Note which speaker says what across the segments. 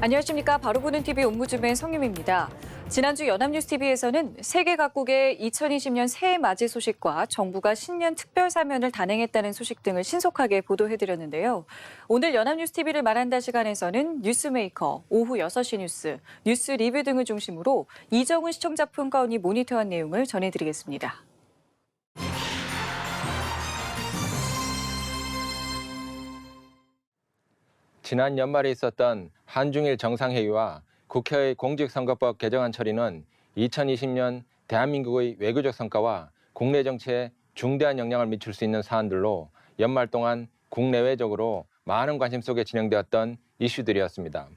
Speaker 1: 안녕하십니까. 바로 보는 TV 옥무주맨 성유미입니다. 지난주 연합뉴스TV에서는 세계 각국의 2020년 새해 맞이 소식과 정부가 신년 특별 사면을 단행했다는 소식 등을 신속하게 보도해드렸는데요. 오늘 연합뉴스TV를 말한다 시간에서는 뉴스메이커, 오후 6시 뉴스, 뉴스 리뷰 등을 중심으로 이정훈 시청자 평가원이 모니터한 내용을 전해드리겠습니다.
Speaker 2: 지난 연말에 있었던 한중일 정상회의와 국회의 공직선거법 개정안 처리는 2020년 대한민국의 외교적 성과와 국내 정치에 중대한 영향을 미칠 수 있는 사안들로 연말 동안 국내외적으로 많은 관심 속에 진행되었던 이슈들이었습니다.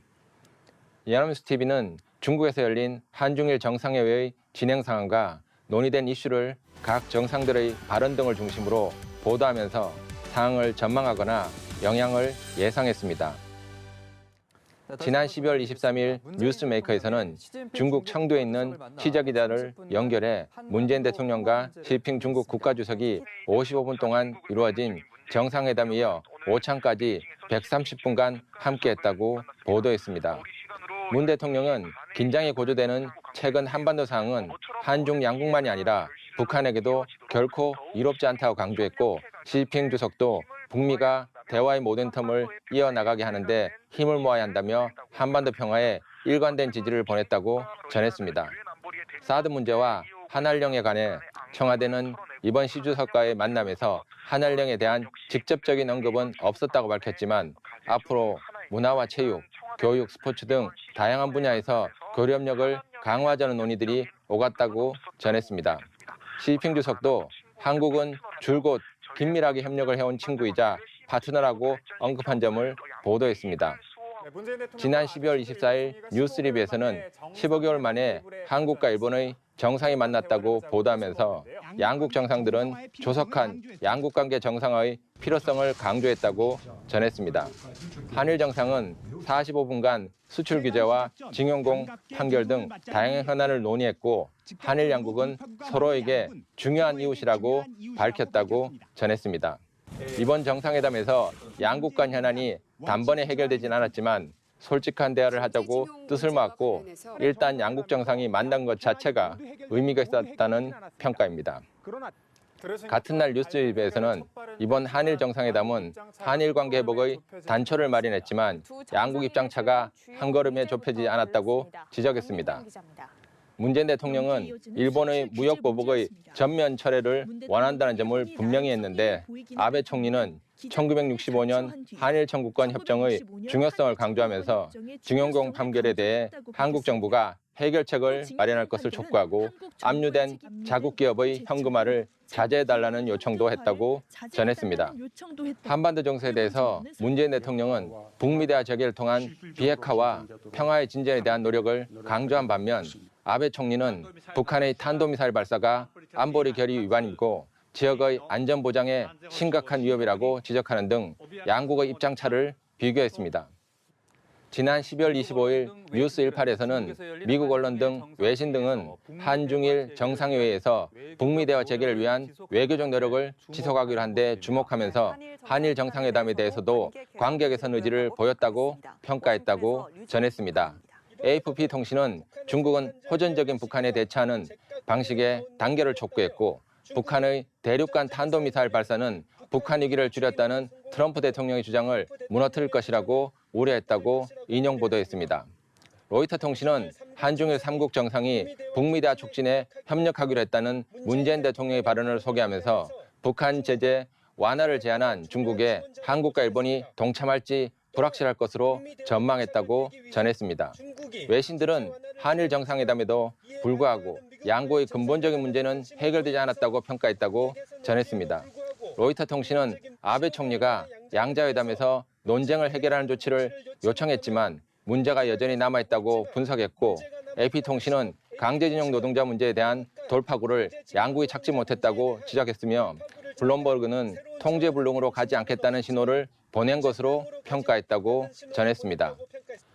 Speaker 2: 연합뉴스TV는 중국에서 열린 한중일 정상회의의 진행 상황과 논의된 이슈를 각 정상들의 발언 등을 중심으로 보도하면서 상황을 전망하거나 영향을 예상했습니다. 지난 12월 23일 뉴스메이커에서는 중국 청두에 있는 취재기자를 연결해 문재인 대통령과 시진핑 중국 국가주석이 55분 동안 이루어진 정상회담에 이어 오찬까지 130분간 함께했다고 보도했습니다. 문 대통령은 긴장이 고조되는 최근 한반도 상황은 한중 양국만이 아니라 북한에게도 결코 이롭지 않다고 강조했고, 시진핑 주석도 북미가 대화의 모든 텀을 이어나가게 하는데 힘을 모아야 한다며 한반도 평화에 일관된 지지를 보냈다고 전했습니다. 사드 문제와 한한령에 관해 청와대는 이번 시 주석과의 만남에서 한한령에 대한 직접적인 언급은 없었다고 밝혔지만 앞으로 문화와 체육, 교육, 스포츠 등 다양한 분야에서 교류협력을 강화하자는 논의들이 오갔다고 전했습니다. 시진핑 주석도 한국은 줄곧 긴밀하게 협력을 해온 친구이자 파트너라고 언급한 점을 보도했습니다. 지난 12월 24일 뉴스리뷰에서는 15개월 만에 한국과 일본의 정상이 만났다고 보도하면서 양국 정상들은 조속한 양국관계 정상화의 필요성을 강조했다고 전했습니다. 한일 정상은 45분간 수출 규제와 징용공 판결 등 다양한 현안을 논의했고, 한일 양국은 서로에게 중요한 이웃이라고 밝혔다고 전했습니다. 이번 정상회담에서 양국 간 현안이 단번에 해결되진 않았지만 솔직한 대화를 하자고 뜻을 모았고, 일단 양국 정상이 만난 것 자체가 의미가 있었다는 평가입니다. 같은 날 뉴스리뷰에서는 이번 한일 정상회담은 한일 관계 회복의 단초를 마련했지만 양국 입장차가 한 걸음에 좁혀지지 않았다고 지적했습니다. 문재인 대통령은 일본의 무역 보복의 전면 철회를 원한다는 점을 분명히 했는데, 아베 총리는 1965년 한일 청구권 협정의 중요성을 강조하면서 징용공 판결에 대해 한국 정부가 해결책을 마련할 것을 촉구하고 압류된 자국 기업의 현금화를 자제해달라는 요청도 했다고 전했습니다. 한반도 정세에 대해서 문재인 대통령은 북미 대화 재개를 통한 비핵화와 평화의 진전에 대한 노력을 강조한 반면, 아베 총리는 북한의 탄도미사일 발사가 안보리 결의 위반이고 지역의 안전 보장에 심각한 위협이라고 지적하는 등 양국의 입장차를 비교했습니다. 지난 12월 25일 뉴스 18에서는 미국 언론 등 외신 등은 한중일 정상회의에서 북미 대화 재개를 위한 외교적 노력을 지속하기로 한 데 주목하면서 한일 정상회담에 대해서도 관계 개선 의지를 보였다고 평가했다고 전했습니다. AFP 통신은 중국은 호전적인 북한에 대처하는 방식의 단결을 촉구했고, 북한의 대륙간 탄도미사일 발사는 북한 위기를 줄였다는 트럼프 대통령의 주장을 무너뜨릴 것이라고 우려했다고 인용 보도했습니다. 로이터 통신은 한중일 3국 정상이 북미 대화 촉진에 협력하기로 했다는 문재인 대통령의 발언을 소개하면서 북한 제재 완화를 제안한 중국에 한국과 일본이 동참할지 불확실할 것으로 전망했다고 전했습니다. 외신들은 한일 정상회담에도 불구하고 양국의 근본적인 문제는 해결되지 않았다고 평가했다고 전했습니다. 로이터 통신은 아베 총리가 양자회담에서 논쟁을 해결하는 조치를 요청했지만 문제가 여전히 남아있다고 분석했고, AP통신은 강제징용 노동자 문제에 대한 돌파구를 양국이 찾지 못했다고 지적했으며, 블룸버그는 통제불능으로 가지 않겠다는 신호를 보낸 것으로 평가했다고 전했습니다.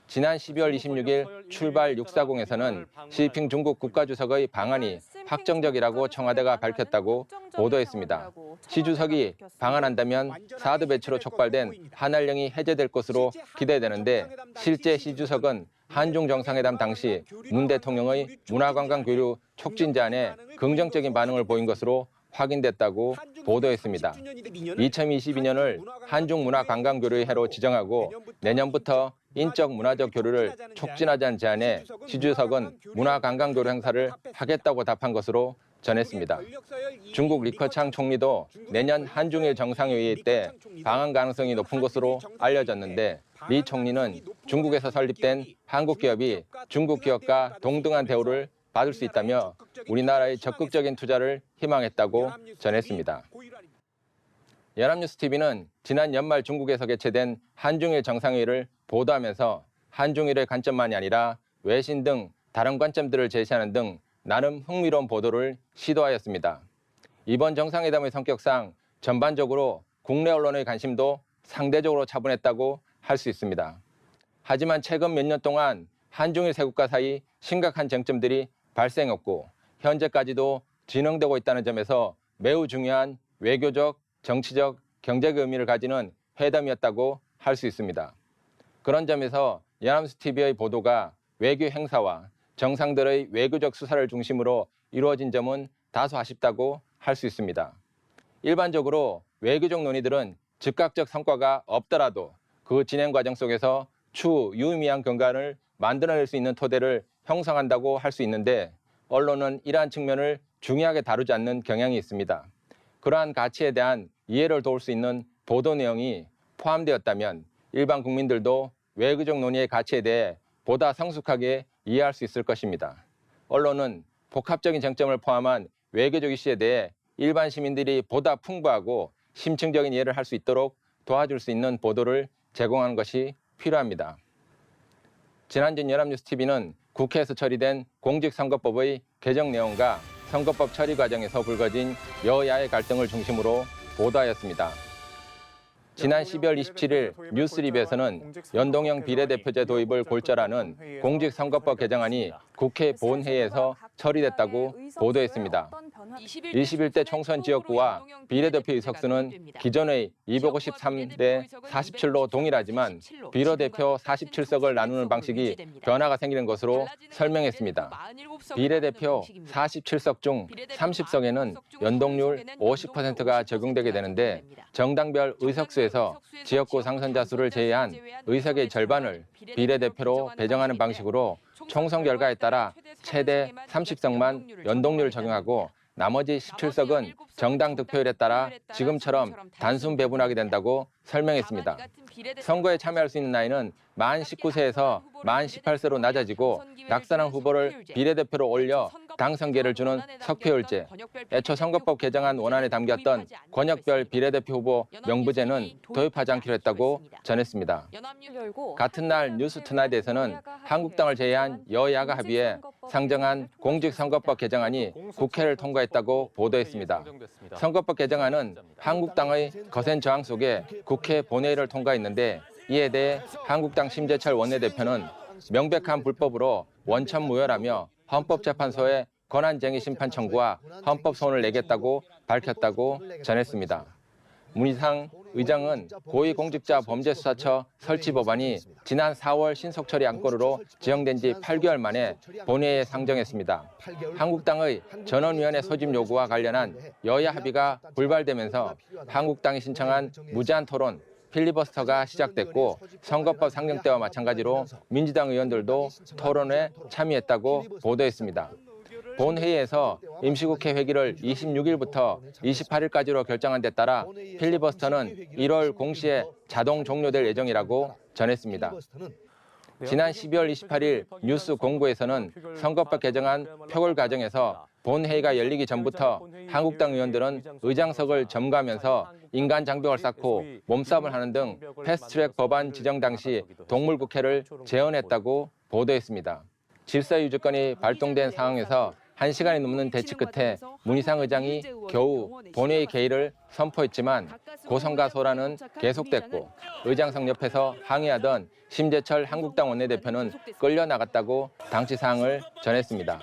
Speaker 2: 지난 12월 26일 출발 640에서는 시진핑 중국 국가주석의 방한이 확정적이라고 청와대가 밝혔다고 보도했습니다. 시 주석이 방한한다면 사드 배치로 촉발된 한한령이 해제될 것으로 기대되는데 실제 시 주석은 한중 정상회담 당시 문 대통령의 문화관광 교류 촉진 제안에 긍정적인 반응을 보인 것으로 확인됐다고 보도했습니다. 2022년을 한중 문화관광 교류의 해로 지정하고 내년부터 인적 문화적 교류를 촉진하자는 제안에 시 주석은 문화관광 교류 행사를 하겠다고 답한 것으로 전했습니다. 중국 리커창 총리도 내년 한중일 정상회의 때 방한 가능성이 높은 것으로 알려졌는데 리 총리는 중국에서 설립된 한국 기업이 중국 기업과 동등한 대우를 받을 수 있다며 우리나라의 적극적인 투자를 희망했다고 전했습니다. 연합뉴스TV는 지난 연말 중국에서 개최된 한중일 정상회의를 보도하면서 한중일의 관점만이 아니라 외신 등 다른 관점들을 제시하는 등 나름 흥미로운 보도를 시도하였습니다. 이번 정상회담의 성격상 전반적으로 국내 언론의 관심도 상대적으로 차분했다고 할 수 있습니다. 하지만 최근 몇 년 동안 한중일 세 국가 사이 심각한 쟁점들이 발생했고 현재까지도 진행되고 있다는 점에서 매우 중요한 외교적, 정치적, 경제적 의미를 가지는 회담이었다고 할 수 있습니다. 그런 점에서 연합뉴스TV의 보도가 외교 행사와 정상들의 외교적 수사를 중심으로 이루어진 점은 다소 아쉽다고 할 수 있습니다. 일반적으로 외교적 논의들은 즉각적 성과가 없더라도 그 진행 과정 속에서 추후 유의미한 경과를 만들어낼 수 있는 토대를 형성한다고 할 수 있는데 언론은 이러한 측면을 중요하게 다루지 않는 경향이 있습니다. 그러한 가치에 대한 이해를 도울 수 있는 보도 내용이 포함되었다면 일반 국민들도 외교적 논의의 가치에 대해 보다 성숙하게 이해할 수 있을 것입니다. 언론은 복합적인 쟁점을 포함한 외교적 이슈에 대해 일반 시민들이 보다 풍부하고 심층적인 이해를 할 수 있도록 도와줄 수 있는 보도를 제공하는 것이 필요합니다. 지난주 연합뉴스TV는 국회에서 처리된 공직선거법의 개정 내용과 선거법 처리 과정에서 불거진 여야의 갈등을 중심으로 보도하였습니다. 지난 12월 27일 뉴스리뷰에서는 연동형 비례대표제 도입을 골자라는 공직선거법 개정안이 국회 본회의에서 처리됐다고 보도했습니다. 21대 총선 지역구와 비례대표 의석수는 기존의 253대 47로 동일하지만 비례대표 47석을 나누는 방식이 변화가 생기는 것으로 설명했습니다. 비례대표 47석 중 30석에는 연동률 50%가 적용되게 되는데 정당별 의석수에서 지역구 당선자 수를 제외한 의석의 절반을 비례대표로 배정하는 방식으로 총선 결과에 따라 최대 30석만 연동률을 적용하고 나머지 17석은 정당 득표율에 따라 지금처럼 단순 배분하게 된다고 설명했습니다. 선거에 참여할 수 있는 나이는 만 19세에서 만 18세로 낮아지고 낙선한 후보를 비례대표로 올려 당선 기회를 주는 석패율제, 애초 선거법 개정안 원안에 담겼던 권역별 비례대표 후보 명부제는 도입하지 않기로 했다고 전했습니다. 같은 날 뉴스투나잇에서는 한국당을 제외한 여야가 합의해 상정한 공직선거법 개정안이 국회를 통과했다고 보도했습니다. 선거법 개정안은 한국당의 거센 저항 속에 국회 본회의를 통과했는데 이에 대해 한국당 심재철 원내대표는 명백한 불법으로 원천 무효라며 헌법재판소에 권한쟁의 심판 청구와 헌법 소원을 내겠다고 밝혔다고 전했습니다. 문희상 의장은 고위공직자범죄수사처 설치 법안이 지난 4월 신속처리 안건으로 지정된 지 8개월 만에 본회의에 상정했습니다. 한국당의 전원위원회 소집 요구와 관련한 여야 합의가 불발되면서 한국당이 신청한 무제한 토론, 필리버스터가 시작됐고 선거법 상정 때와 마찬가지로 민주당 의원들도 토론에 참여했다고 보도했습니다. 본회의에서 임시국회 회기를 26일부터 28일까지로 결정한 데 따라 필리버스터는 1월 공시에 자동 종료될 예정이라고 전했습니다. 지난 12월 28일 뉴스 공고에서는 선거법 개정안 표결 과정에서 본회의가 열리기 전부터 한국당 의원들은 의장석을 점거하면서 인간 장벽을 쌓고 몸싸움을 하는 등 패스트트랙 법안 지정 당시 동물국회를 재헌했다고 보도했습니다. 질서유지권이 발동된 상황에서 1시간이 넘는 대치 끝에 문희상 의장이 겨우 본회의 개의를 선포했지만 고성과 소란은 계속됐고 의장석 옆에서 항의하던 심재철 한국당 원내대표는 끌려나갔다고 당시 상황을 전했습니다.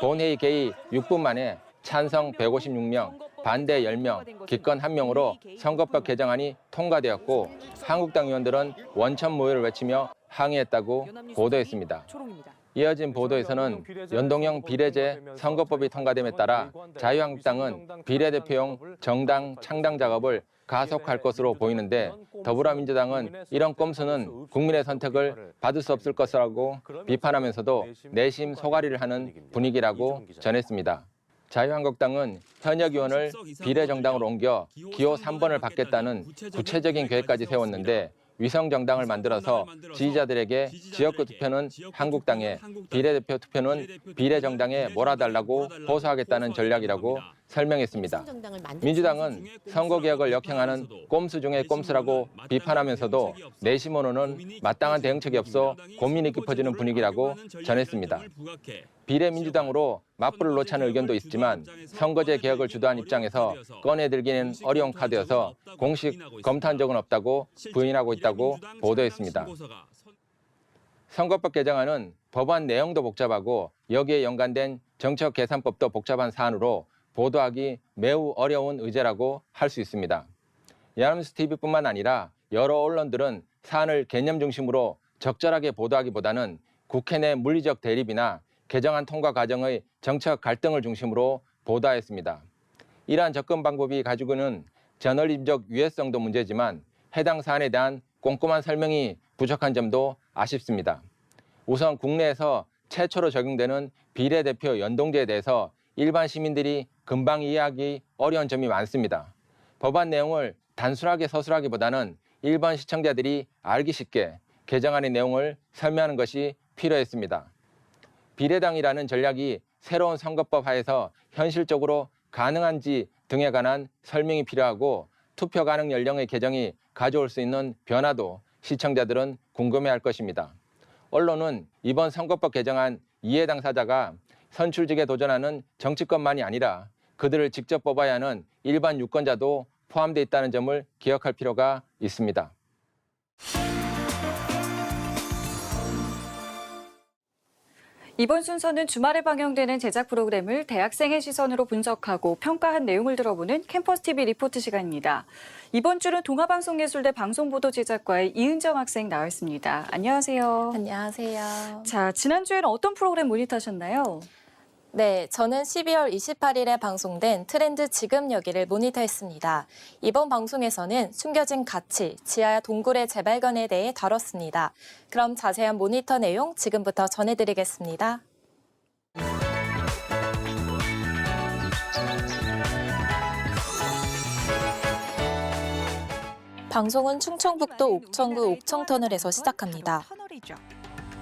Speaker 2: 본회의 개의 6분 만에 찬성 156명, 반대 10명, 기권 1명으로 선거법 개정안이 통과되었고 한국당 의원들은 원천 무효를 외치며 항의했다고 보도했습니다. 이어진 보도에서는 연동형 비례제 선거법이 통과됨에 따라 자유한국당은 비례대표용 정당 창당 작업을 가속할 것으로 보이는데 더불어민주당은 이런 꼼수는 국민의 선택을 받을 수 없을 것이라고 비판하면서도 내심 소가리를 하는 분위기라고 전했습니다. 자유한국당은 현역 의원을 비례정당으로 옮겨 기호 3번을 받겠다는 구체적인 계획까지 세웠는데 위성정당을 만들어서 지지자들에게 지역구 투표는 한국당에, 비례대표 투표는 비례정당에 몰아달라고 호소하겠다는 전략이라고 설명했습니다. 민주당은 선거개혁을 역행하는 꼼수 중의 꼼수라고 비판하면서도 내심으로는 마땅한 대응책이 없어 고민이 깊어지는 분위기라고 전했습니다. 비례민주당으로 맞불을 놓자는 의견도 있지만 선거제 개혁을 주도한 입장에서 꺼내들기는 어려운 카드여서 공식 검토한 적은 없다고 부인하고 있다고 보도했습니다. 선거법 개정안은 법안 내용도 복잡하고 여기에 연관된 정책계산법도 복잡한 사안으로 보도하기 매우 어려운 의제라고 할 수 있습니다. 연합뉴스 TV뿐만 아니라 여러 언론들은 사안을 개념 중심으로 적절하게 보도하기보다는 국회 내 물리적 대립이나 개정안 통과 과정의 정책 갈등을 중심으로 보도하였습니다. 이러한 접근 방법이 가지고는 저널리즘적 유해성도 문제지만 해당 사안에 대한 꼼꼼한 설명이 부족한 점도 아쉽습니다. 우선 국내에서 최초로 적용되는 비례대표 연동제에 대해서 일반 시민들이 금방 이해하기 어려운 점이 많습니다. 법안 내용을 단순하게 서술하기보다는 일반 시청자들이 알기 쉽게 개정안의 내용을 설명하는 것이 필요했습니다. 비례당이라는 전략이 새로운 선거법 하에서 현실적으로 가능한지 등에 관한 설명이 필요하고 투표 가능 연령의 개정이 가져올 수 있는 변화도 시청자들은 궁금해할 것입니다. 언론은 이번 선거법 개정안 이해 당사자가 선출직에 도전하는 정치권만이 아니라 그들을 직접 뽑아야 하는 일반 유권자도 포함되어 있다는 점을 기억할 필요가 있습니다.
Speaker 1: 이번 순서는 주말에 방영되는 제작 프로그램을 대학생의 시선으로 분석하고 평가한 내용을 들어보는 캠퍼스 TV 리포트 시간입니다. 이번 주는 동아방송예술대 방송보도 제작과의 이은정 학생 나와 있습니다. 안녕하세요.
Speaker 3: 안녕하세요.
Speaker 1: 자, 지난주에는 어떤 프로그램 모니터하셨나요?
Speaker 3: 네, 저는 12월 28일에 방송된 트렌드 지금 여기를 모니터했습니다. 이번 방송에서는 숨겨진 가치, 지하 동굴의 재발견에 대해 다뤘습니다. 그럼 자세한 모니터 내용 지금부터 전해드리겠습니다. 방송은 충청북도 옥천구 옥청터널에서 시작합니다.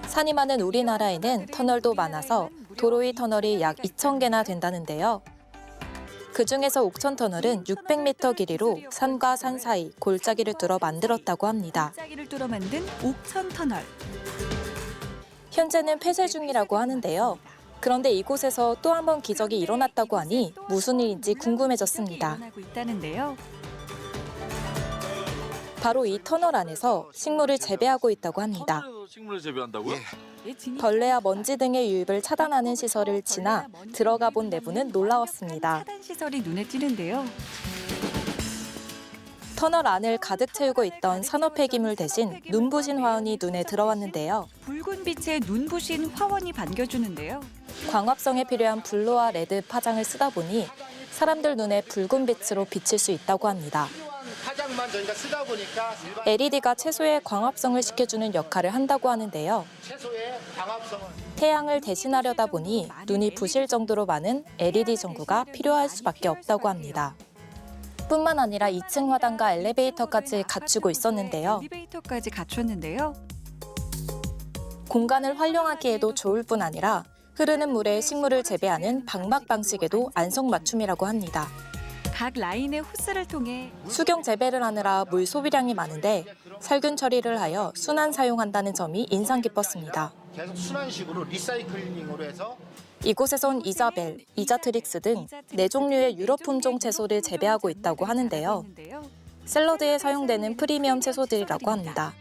Speaker 3: 산이 많은 우리나라에는 터널도 많아서 도로의 터널이 약 2,000개나 된다는데요. 그중에서 옥천터널은 600m 길이로 산과 산 사이 골짜기를 뚫어 만들었다고 합니다.
Speaker 4: 골짜기를 뚫어 만든 옥천터널.
Speaker 3: 현재는 폐쇄 중이라고 하는데요. 그런데 이곳에서 또 한 번 기적이 일어났다고 하니 무슨 일인지 궁금해졌습니다.
Speaker 4: 일어나고 있다는데요.
Speaker 3: 바로 이 터널 안에서 식물을 재배하고 있다고 합니다.
Speaker 5: 터널에서 식물을 재배한다고요?
Speaker 3: 벌레와 먼지 등의 유입을 차단하는 시설을 지나 들어가 본 내부는 놀라웠습니다.
Speaker 4: 차단 시설이 눈에 띄는데요.
Speaker 3: 터널 안을 가득 채우고 있던 산호 폐기물 대신 눈부신 화원이 눈에 들어왔는데요.
Speaker 4: 붉은 빛에 눈부신 화원이 반겨주는데요.
Speaker 3: 광합성에 필요한 블루와 레드 파장을 쓰다 보니 사람들 눈에 붉은 빛으로 비칠 수 있다고 합니다.
Speaker 6: 파장만 저희가 쓰다 보니까
Speaker 3: LED가 채소의 광합성을 시켜주는 역할을 한다고 하는데요.
Speaker 6: 채소의 광합성을
Speaker 3: 태양을 대신하려다 보니 눈이 부실 정도로 많은 LED 전구가 필요할 수밖에 없다고 합니다. 뿐만 아니라 2층 화단과 엘리베이터까지 갖추고 있었는데요.
Speaker 4: 엘리베이터까지 갖췄는데요.
Speaker 3: 공간을 활용하기에도 좋을 뿐 아니라 흐르는 물에 식물을 재배하는 방막 방식에도 안성맞춤이라고 합니다.
Speaker 4: 각 라인의 호스를 통해
Speaker 3: 수경 재배를 하느라 물 소비량이 많은데 살균 처리를 하여 순환 사용한다는 점이 인상 깊었습니다.
Speaker 6: 계속 순환식으로 리사이클링으로 해서
Speaker 3: 이곳에선 이자벨, 이자트릭스 등 4종류의 유럽 품종 채소를 재배하고 있다고 하는데요. 샐러드에 사용되는 프리미엄 채소들이라고 합니다.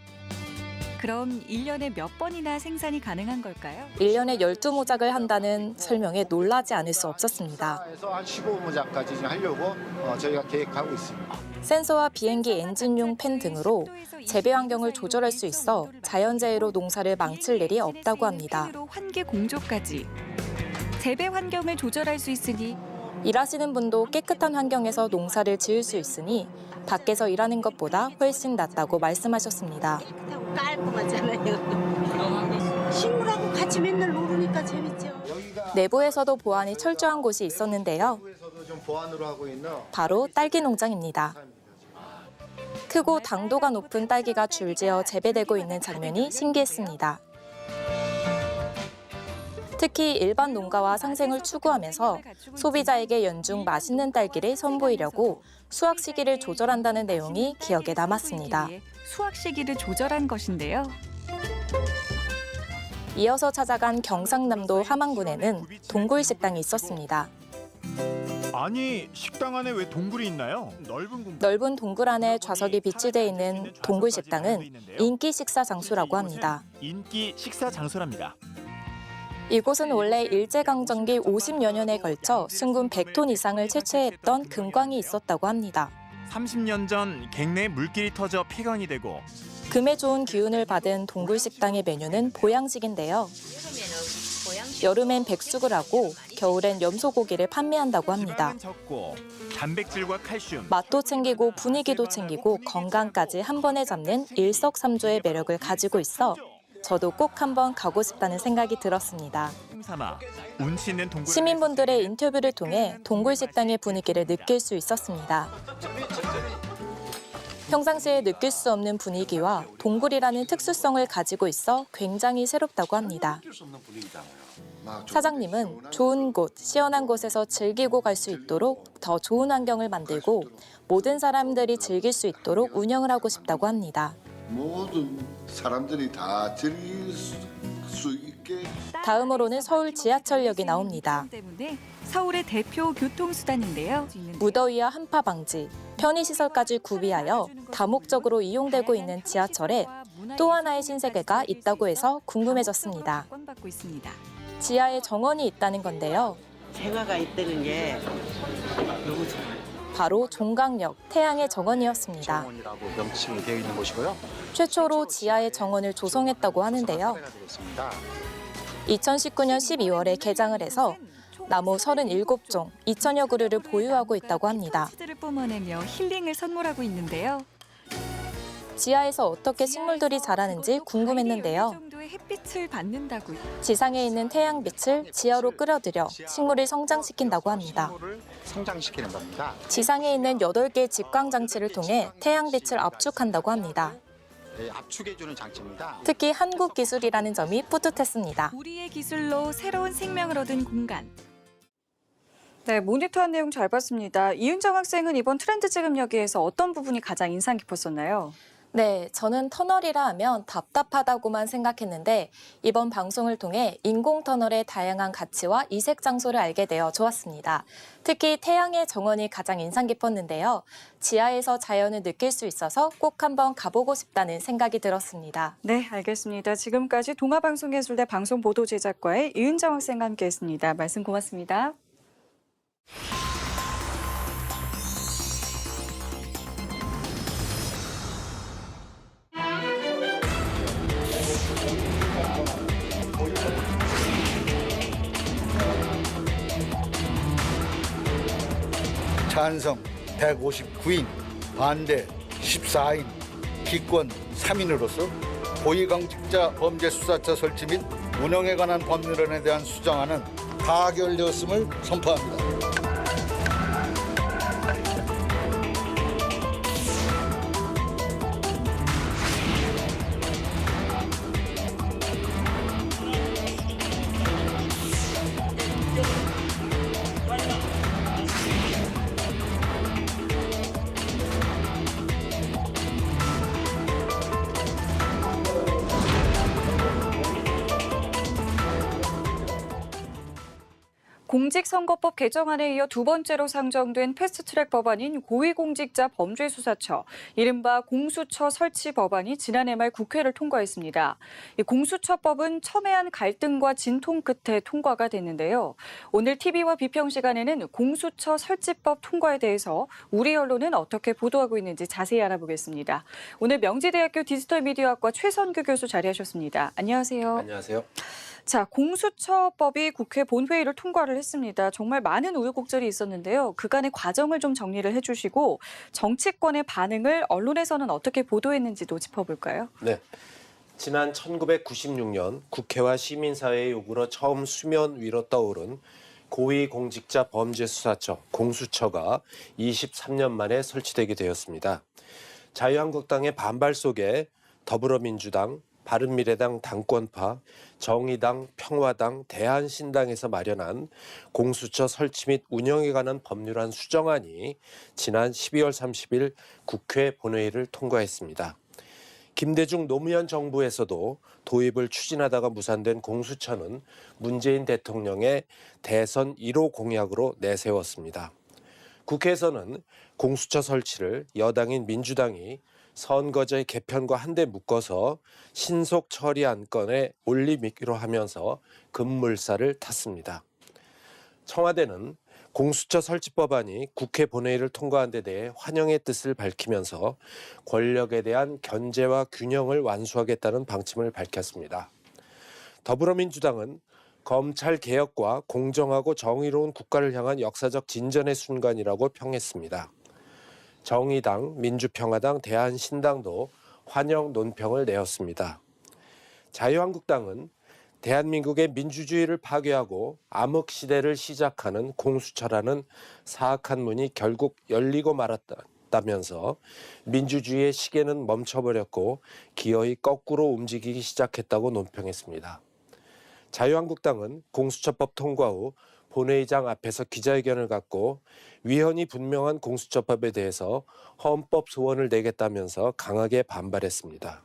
Speaker 4: 그럼 1년에 몇 번이나 생산이 가능한 걸까요?
Speaker 3: 1년에 12모작을 한다는 설명에 놀라지 않을 수 없었습니다.
Speaker 6: 그래서 한 15모작까지 지금 하려고 저희가 계획하고 있습니다.
Speaker 3: 센서와 비행기 엔진용 팬 등으로 재배 환경을 조절할 수 있어 자연재해로 농사를 망칠 일이 없다고 합니다.
Speaker 4: 환기 공조까지. 재배 환경을 조절할 수 있으니
Speaker 3: 일하시는 분도 깨끗한 환경에서 농사를 지을 수 있으니 밖에서 일하는 것보다 훨씬 낫다고 말씀하셨습니다.
Speaker 5: 깨끗하고 깔끔하잖아요. 식물하고 같이 맨날 놀으니까 재밌죠.
Speaker 6: 여기가
Speaker 3: 내부에서도 보안이 철저한 곳이 있었는데요.
Speaker 6: 내부에서도 좀 보완으로 하고 있는
Speaker 3: 바로 딸기 농장입니다. 크고 당도가 높은 딸기가 줄지어 재배되고 있는 장면이 신기했습니다. 특히 일반 농가와 상생을 추구하면서 소비자에게 연중 맛있는 딸기를 선보이려고 수확 시기를 조절한다는 내용이 기억에 남았습니다.
Speaker 4: 수확 시기를 조절한 것인데요.
Speaker 3: 이어서 찾아간 경상남도 함안군에는 동굴 식당이 있었습니다.
Speaker 7: 아니, 식당 안에 왜 동굴이 있나요?
Speaker 3: 넓은 동굴 안에 좌석이 비치돼 있는 동굴 식당은 인기 식사 장소라고 합니다.
Speaker 7: 인기 식사 장소랍니다.
Speaker 3: 이곳은 원래 일제강점기 50여 년에 걸쳐 순금 100톤 이상을 채취했던 금광이 있었다고 합니다.
Speaker 7: 30년 전 갱내에 물길이 터져 폐광이 되고
Speaker 3: 금에 좋은 기운을 받은 동굴 식당의 메뉴는 보양식인데요. 여름엔 백숙을 하고 겨울엔 염소고기를 판매한다고 합니다.
Speaker 7: 지방은 적고 단백질과 칼슘,
Speaker 3: 맛도 챙기고 분위기도 챙기고 건강까지 한 번에 잡는 일석삼조의 매력을 가지고 있어 저도 꼭 한번 가고 싶다는 생각이 들었습니다.
Speaker 7: 삼아 운치 있는 동굴
Speaker 3: 시민분들의 인터뷰를 통해 동굴 식당의 분위기를 느낄 수 있었습니다. 평상시에 느낄 수 없는 분위기와 동굴이라는 특수성을 가지고 있어 굉장히 새롭다고 합니다. 사장님은 좋은 곳, 시원한 곳에서 즐기고 갈 수 있도록 더 좋은 환경을 만들고 모든 사람들이 즐길 수 있도록 운영을 하고 싶다고 합니다.
Speaker 8: 모든 사람들이 다 즐길 수 있게.
Speaker 3: 다음으로는 서울 지하철역이 나옵니다.
Speaker 4: 때문에 서울의 대표 교통수단인데요.
Speaker 3: 무더위와 한파 방지, 편의시설까지 구비하여 다목적으로 이용되고 있는 지하철에 또 하나의 신세계가 있다고 해서 궁금해졌습니다.
Speaker 4: 받고 있습니다.
Speaker 3: 지하에 정원이 있다는 건데요.
Speaker 5: 재화가 있다는 게 너무 좋아요.
Speaker 3: 바로 종강역 태양의 정원이었습니다.
Speaker 6: 정원이라고 명칭이 되어 있는 곳이고요.
Speaker 3: 최초로 지하에 정원을 조성했다고 하는데요. 2019년 12월에 개장을 해서 나무 37종, 2천여 그루를 보유하고 있다고 합니다.
Speaker 4: 치즈를 뿜어내며 힐링을 선물하고 있는데요.
Speaker 3: 지하에서 어떻게 식물들이 자라는지 궁금했는데요.
Speaker 4: 이 정도의 햇빛을 받는다고.
Speaker 3: 지상에 있는 태양빛을 지하로 끌어들여 식물을 성장시킨다고 합니다.
Speaker 6: 식물을 성장시키는 겁니다.
Speaker 3: 지상에 있는 8개의 직광 장치를 통해 태양빛을 압축한다고 합니다.
Speaker 6: 압축해주는 장치입니다.
Speaker 3: 특히 한국 기술이라는 점이 뿌듯했습니다.
Speaker 4: 우리의 기술로 새로운 생명을 얻은 공간.
Speaker 1: 네, 모니터한 내용 잘 봤습니다. 이윤정 학생은 이번 트렌드 지금 여기에서 어떤 부분이 가장 인상 깊었었나요?
Speaker 3: 네, 저는 터널이라 하면 답답하다고만 생각했는데 이번 방송을 통해 인공터널의 다양한 가치와 이색 장소를 알게 되어 좋았습니다. 특히 태양의 정원이 가장 인상 깊었는데요. 지하에서 자연을 느낄 수 있어서 꼭 한번 가보고 싶다는 생각이 들었습니다.
Speaker 1: 네, 알겠습니다. 지금까지 동아방송예술대 방송보도제작과의 이윤정 학생과 함께했습니다. 말씀 고맙습니다.
Speaker 8: 찬성 159인, 반대 14인, 기권 3인으로서 고위공직자 범죄수사처 설치 및 운영에 관한 법률안에 대한 수정안은 가결되었음을 선포합니다.
Speaker 1: 공정 공직선거법 개정안에 이어 두 번째로 상정된 패스트트랙 법안인 고위공직자 범죄수사처, 이른바 공수처 설치 법안이 지난해 말 국회를 통과했습니다. 이 공수처법은 첨예한 갈등과 진통 끝에 통과가 됐는데요. 오늘 TV와 비평 시간에는 공수처 설치법 통과에 대해서 우리 언론은 어떻게 보도하고 있는지 자세히 알아보겠습니다. 오늘 명지대학교 디지털미디어학과 최선규 교수 자리하셨습니다. 안녕하세요.
Speaker 9: 안녕하세요.
Speaker 1: 자, 공수처법이 국회 본회의를 통과를 했습니다. 정말 많은 우여곡절이 있었는데요. 그간의 과정을 좀 정리를 해주시고 정치권의 반응을 언론에서는 어떻게 보도했는지도 짚어볼까요?
Speaker 9: 네. 지난 1996년 국회와 시민사회의 요구로 처음 수면 위로 떠오른 고위공직자 범죄수사처 공수처가 23년 만에 설치되게 되었습니다. 자유한국당의 반발 속에 더불어민주당, 바른미래당 당권파, 정의당, 평화당, 대한신당에서 마련한 공수처 설치 및 운영에 관한 법률안 수정안이 지난 12월 30일 국회 본회의를 통과했습니다. 김대중 노무현 정부에서도 도입을 추진하다가 무산된 공수처는 문재인 대통령의 대선 1호 공약으로 내세웠습니다. 국회에서는 공수처 설치를 여당인 민주당이 선거제 개편과 한데 묶어서 신속 처리 안건에 올리기로 하면서 급물살을 탔습니다. 청와대는 공수처 설치법안이 국회 본회의를 통과한 데 대해 환영의 뜻을 밝히면서 권력에 대한 견제와 균형을 완수하겠다는 방침을 밝혔습니다. 더불어민주당은 검찰 개혁과 공정하고 정의로운 국가를 향한 역사적 진전의 순간이라고 평했습니다. 정의당, 민주평화당, 대한신당도 환영 논평을 내었습니다. 자유한국당은 대한민국의 민주주의를 파괴하고 암흑시대를 시작하는 공수처라는 사악한 문이 결국 열리고 말았다면서 민주주의의 시계는 멈춰버렸고 기어이 거꾸로 움직이기 시작했다고 논평했습니다. 자유한국당은 공수처법 통과 후 본회의장 앞에서 기자회견을 갖고 위헌이 분명한 공수처법에 대해서 헌법 소원을 내겠다면서 강하게 반발했습니다.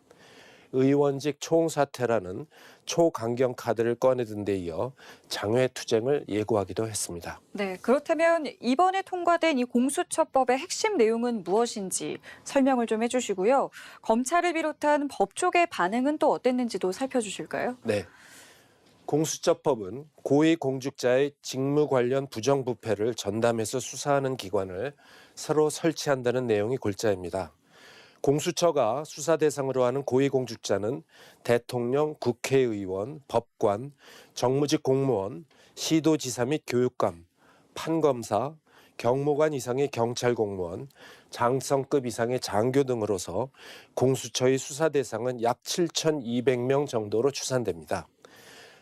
Speaker 9: 의원직 총사퇴라는 초강경 카드를 꺼내든 데 이어 장외투쟁을 예고하기도 했습니다.
Speaker 1: 네, 그렇다면 이번에 통과된 이 공수처법의 핵심 내용은 무엇인지 설명을 좀 해주시고요. 검찰을 비롯한 법조계 반응은 또 어땠는지도 살펴주실까요?
Speaker 9: 네. 공수처법은 고위공직자의 직무 관련 부정부패를 전담해서 수사하는 기관을 새로 설치한다는 내용이 골자입니다. 공수처가 수사 대상으로 하는 고위공직자는 대통령, 국회의원, 법관, 정무직 공무원, 시도지사 및 교육감, 판검사, 경무관 이상의 경찰 공무원, 장성급 이상의 장교 등으로서 공수처의 수사 대상은 약 7,200명 정도로 추산됩니다.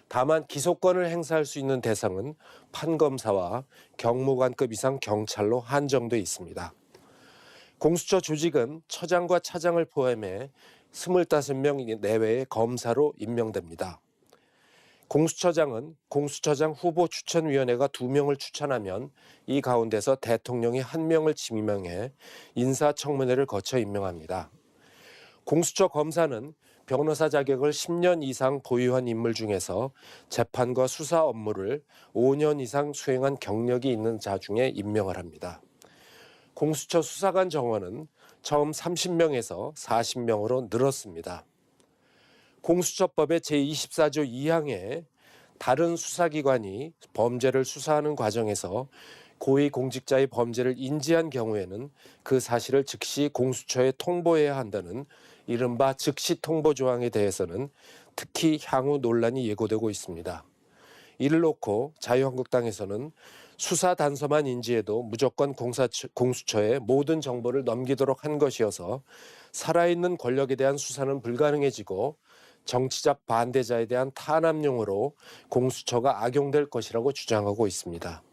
Speaker 9: 다만 기소권을 행사할 수 있는 대상은 판검사와 경무관급 이상 경찰로 한정돼 있습니다. 공수처 조직은 처장과 차장을 포함해 25명 내외의 검사로 임명됩니다. 공수처장은 공수처장 후보 추천위원회가 2명을 추천하면 이 가운데서 대통령이 1명을 지명해 인사청문회를 거쳐 임명합니다. 공수처 검사는 변호사 자격을 10년 이상 보유한 인물 중에서 재판과 수사 업무를 5년 이상 수행한 경력이 있는 자 중에 임명을 합니다. 공수처 수사관 정원은 처음 30명에서 40명으로 늘었습니다. 공수처법의 제24조 2항에 다른 수사기관이 범죄를 수사하는 과정에서 고위공직자의 범죄를 인지한 경우에는 그 사실을 즉시 공수처에 통보해야 한다는 이른바 즉시 통보 조항에 대해서는 특히 향후 논란이 예고되고 있습니다. 이를 놓고 자유한국당에서는 수사 단서만 인지해도 무조건 공수처에 모든 정보를 넘기도록 한 것이어서 살아있는 권력에 대한 수사는 불가능해지고 정치적 반대자에 대한 탄압용으로 공수처가 악용될 것이라고 주장하고 있습니다.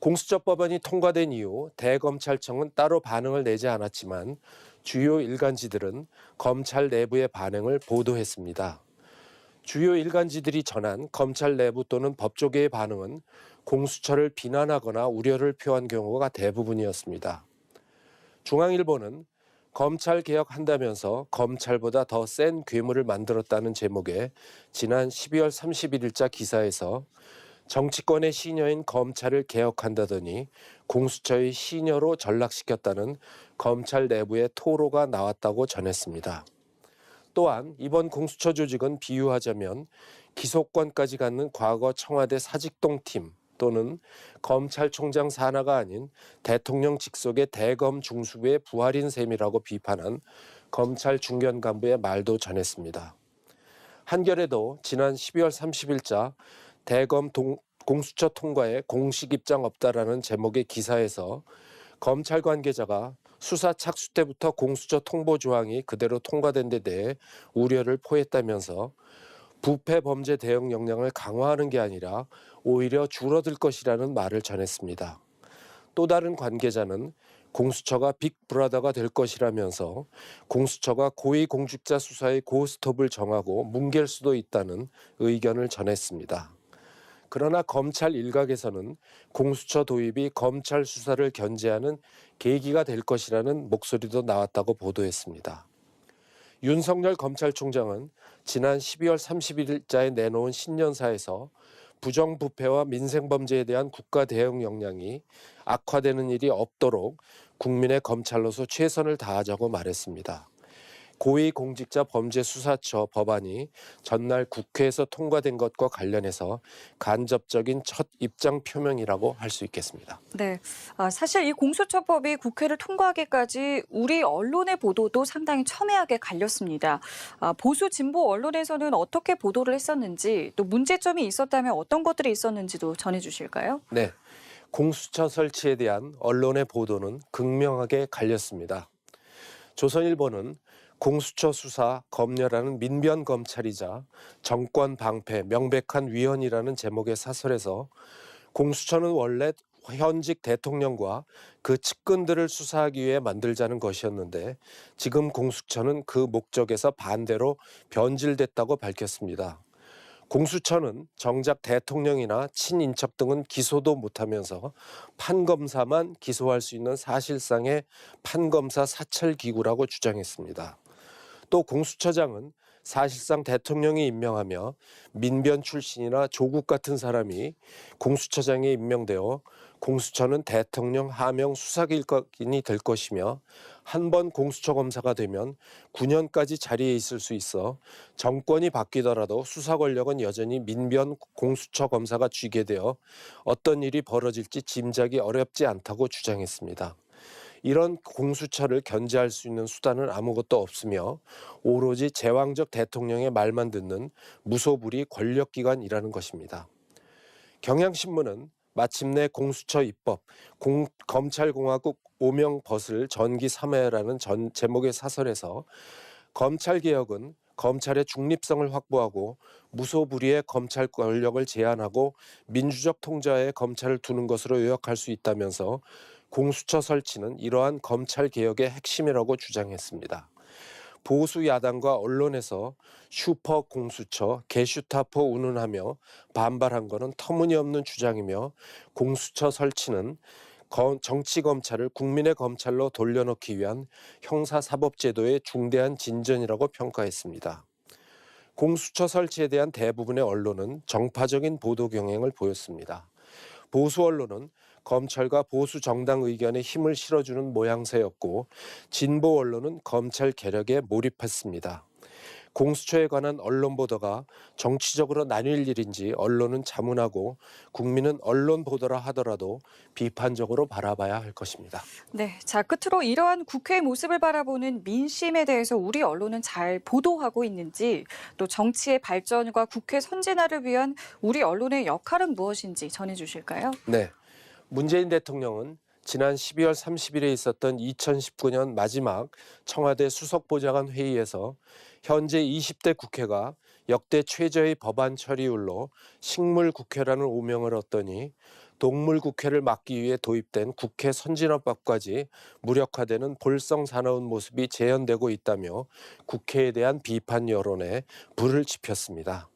Speaker 9: 공수처법안이 통과된 이후 대검찰청은 따로 반응을 내지 않았지만 주요 일간지들은 검찰 내부의 반응을 보도했습니다. 주요 일간지들이 전한 검찰 내부 또는 법조계의 반응은 공수처를 비난하거나 우려를 표한 경우가 대부분이었습니다. 중앙일보는 검찰 개혁한다면서 검찰보다 더 센 괴물을 만들었다는 제목의 지난 12월 31일자 기사에서 정치권의 시녀인 검찰을 개혁한다더니 공수처의 시녀로 전락시켰다는 검찰 내부의 토로가 나왔다고 전했습니다. 또한 이번 공수처 조직은 비유하자면 기소권까지 갖는 과거 청와대 사직동팀 또는 검찰총장 산하가 아닌 대통령 직속의 대검 중수부의 부활인 셈이라고 비판한 검찰 중견 간부의 말도 전했습니다. 한겨레도 지난 12월 30일자 대검 공수처 통과에 공식 입장 없다라는 제목의 기사에서 검찰 관계자가 수사 착수 때부터 공수처 통보 조항이 그대로 통과된 데 대해 우려를 포했다면서 부패 범죄 대응 역량을 강화하는 게 아니라 오히려 줄어들 것이라는 말을 전했습니다. 또 다른 관계자는 공수처가 빅브라더가 될 것이라면서 공수처가 고위공직자 수사의 고스톱을 정하고 뭉갤 수도 있다는 의견을 전했습니다. 그러나 검찰 일각에서는 공수처 도입이 검찰 수사를 견제하는 계기가 될 것이라는 목소리도 나왔다고 보도했습니다. 윤석열 검찰총장은 지난 12월 31일자에 내놓은 신년사에서 부정부패와 민생범죄에 대한 국가 대응 역량이 악화되는 일이 없도록 국민의 검찰로서 최선을 다하자고 말했습니다. 고위공직자범죄수사처 법안이 전날 국회에서 통과된 것과 관련해서 간접적인 첫 입장 표명이라고 할 수 있겠습니다.
Speaker 1: 네, 사실 이 공수처법이 국회를 통과하기까지 우리 언론의 보도도 상당히 첨예하게 갈렸습니다. 보수 진보 언론에서는 어떻게 보도를 했었는지 또 문제점이 있었다면 어떤 것들이 있었는지도 전해주실까요?
Speaker 9: 네, 공수처 설치에 대한 언론의 보도는 극명하게 갈렸습니다. 조선일보는 공수처 수사 검열하는 민변 검찰이자 정권 방패 명백한 위헌이라는 제목의 사설에서 공수처는 원래 현직 대통령과 그 측근들을 수사하기 위해 만들자는 것이었는데 지금 공수처는 그 목적에서 반대로 변질됐다고 밝혔습니다. 공수처는 정작 대통령이나 친인척 등은 기소도 못하면서 판검사만 기소할 수 있는 사실상의 판검사 사찰기구라고 주장했습니다. 또 공수처장은 사실상 대통령이 임명하며 민변 출신이나 조국 같은 사람이 공수처장에 임명되어 공수처는 대통령 하명 수사기관이 될 것이며 한 번 공수처 검사가 되면 9년까지 자리에 있을 수 있어 정권이 바뀌더라도 수사 권력은 여전히 민변 공수처 검사가 쥐게 되어 어떤 일이 벌어질지 짐작이 어렵지 않다고 주장했습니다. 이런 공수처를 견제할 수 있는 수단은 아무것도 없으며 오로지 제왕적 대통령의 말만 듣는 무소불위 권력기관이라는 것입니다. 경향신문은 마침내 공수처 입법, 검찰공화국 오명 벗을 전기 3회라는 제목의 사설에서 검찰개혁은 검찰의 중립성을 확보하고 무소불위의 검찰 권력을 제한하고 민주적 통제하에 검찰을 두는 것으로 요약할 수 있다면서 공수처 설치는 이러한 검찰개혁의 핵심이라고 주장했습니다. 보수 야당과 언론에서 슈퍼 공수처, 게슈타포 운운하며 반발한 것은 터무니없는 주장이며 공수처 설치는 정치검찰을 국민의 검찰로 돌려놓기 위한 형사사법제도의 중대한 진전이라고 평가했습니다. 공수처 설치에 대한 대부분의 언론은 정파적인 보도 경향을 보였습니다. 보수 언론은 검찰과 보수 정당 의견에 힘을 실어주는 모양새였고 진보 언론은 검찰 개혁에 몰입했습니다. 공수처에 관한 언론 보도가 정치적으로 나뉠 일인지 언론은 자문하고 국민은 언론 보도라 하더라도 비판적으로 바라봐야 할 것입니다.
Speaker 1: 네, 자 끝으로 이러한 국회의 모습을 바라보는 민심에 대해서 우리 언론은 잘 보도하고 있는지 또 정치의 발전과 국회 선진화를 위한 우리 언론의 역할은 무엇인지 전해주실까요?
Speaker 9: 네, 문재인 대통령은 지난 12월 30일에 있었던 2019년 마지막 청와대 수석보좌관 회의에서 현재 20대 국회가 역대 최저의 법안 처리율로 식물국회라는 오명을 얻더니 동물국회를 막기 위해 도입된 국회 선진화법까지 무력화되는 볼썽사나운 모습이 재현되고 있다며 국회에 대한 비판 여론에 불을 지폈습니다.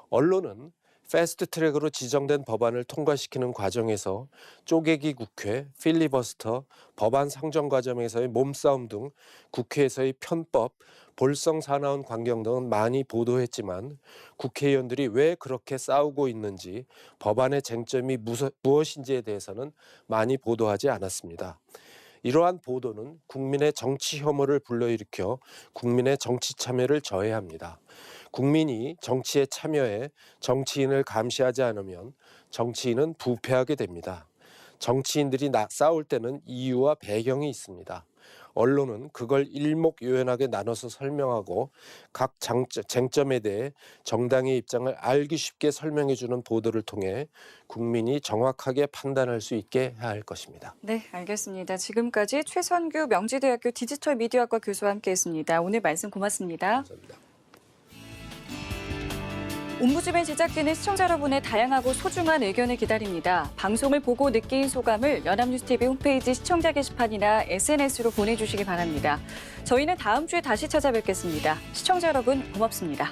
Speaker 9: 언론은 패스트트랙으로 지정된 법안을 통과시키는 과정에서 쪼개기 국회, 필리버스터, 법안 상정 과정에서의 몸싸움 등 국회에서의 편법, 볼성 사나운 광경 등은 많이 보도했지만 국회의원들이 왜 그렇게 싸우고 있는지 법안의 쟁점이 무엇인지에 대해서는 많이 보도하지 않았습니다. 이러한 보도는 국민의 정치 혐오를 불러일으켜 국민의 정치 참여를 저해합니다. 국민이 정치에 참여해 정치인을 감시하지 않으면 정치인은 부패하게 됩니다. 정치인들이 싸울 때는 이유와 배경이 있습니다. 언론은 그걸 일목요연하게 나눠서 설명하고 각 쟁점에 대해 정당의 입장을 알기 쉽게 설명해주는 보도를 통해 국민이 정확하게 판단할 수 있게 해야 할 것입니다.
Speaker 1: 네, 알겠습니다. 지금까지 최선규 명지대학교 디지털 미디어학과 교수와 함께했습니다. 오늘 말씀 고맙습니다.
Speaker 9: 감사합니다.
Speaker 1: 옴부즈맨 제작진은 시청자 여러분의 다양하고 소중한 의견을 기다립니다. 방송을 보고 느낀 소감을 연합뉴스TV 홈페이지 시청자 게시판이나 SNS로 보내주시기 바랍니다. 저희는 다음 주에 다시 찾아뵙겠습니다. 시청자 여러분 고맙습니다.